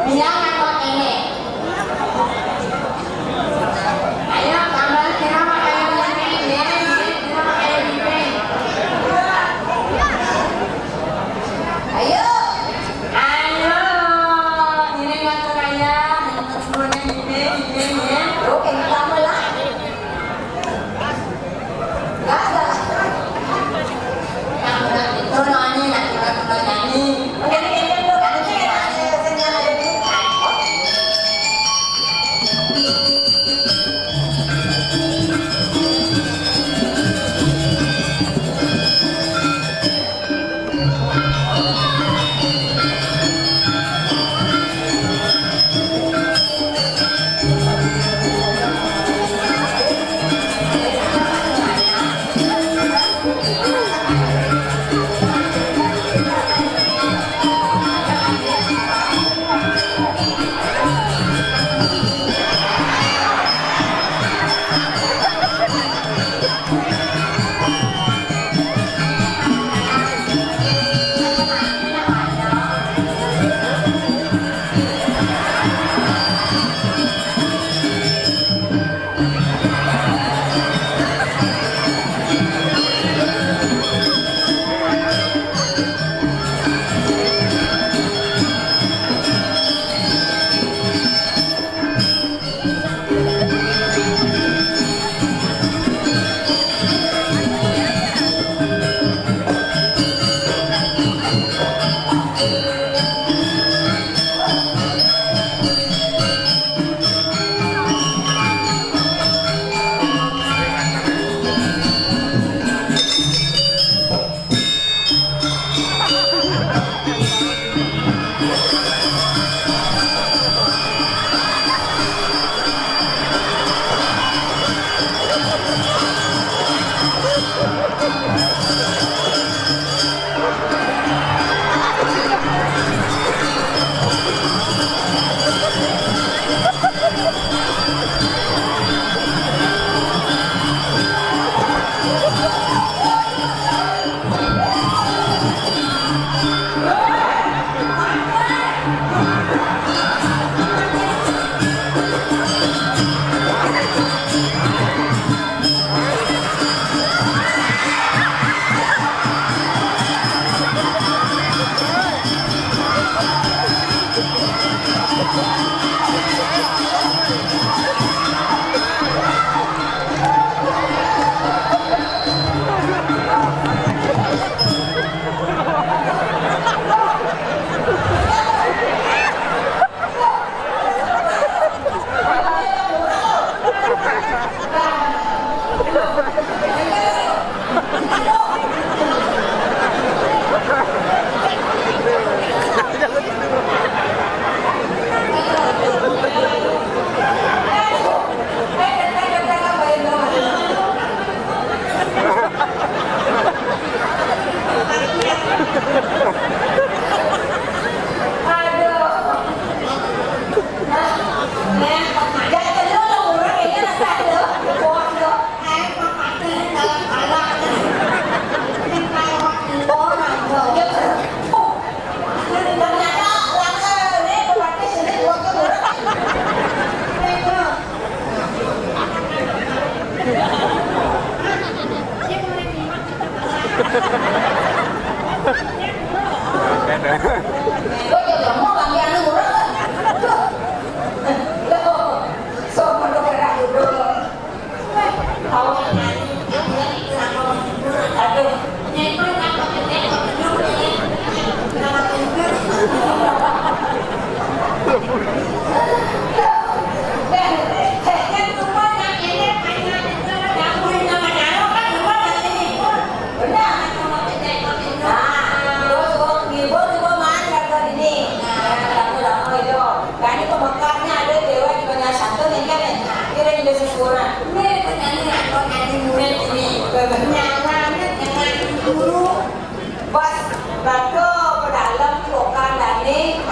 Mira Kok ya mau bagian murah kan? Loh, sopo do kira dulu. Tahu aduh, nyemper apa gede kok dulu ya. Nama nyemper. Pas bado ke dalam bukan dani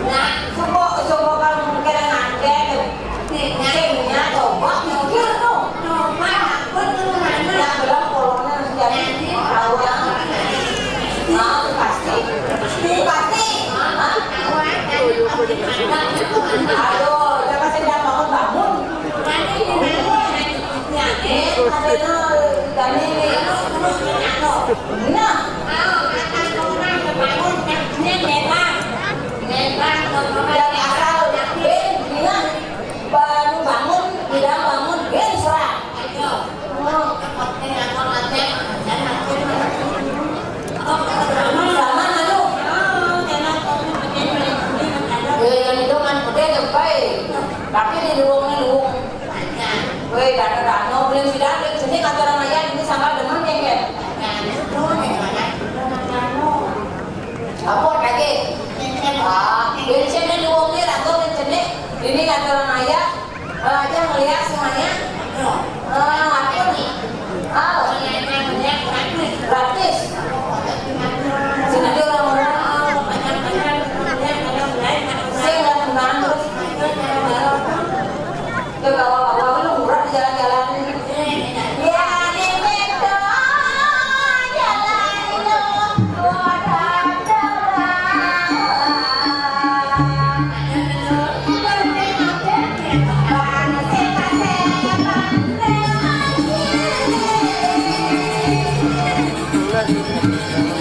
nah coba kalau mungkin ngandek tingnya coba mikir tuh aku tuh mana yang dalam kolonnya jadi tahu yang pasti aduh jangan sedang bangun nah dari asal ben bilang baru bangun tidak bangun ben serang zaman aduh yang itu kan gede sampai tapi di luung weh dana belum sudah sini kantor ayah ini sampai demen ya apa lagi di sini luungnya atau di sini ini kantor ayah aja melihat semuanya apa nih gratis sini dia orang-orang saya nggak tenang terus itu bawa-bawa lu murah di jalan-jalan Thank you.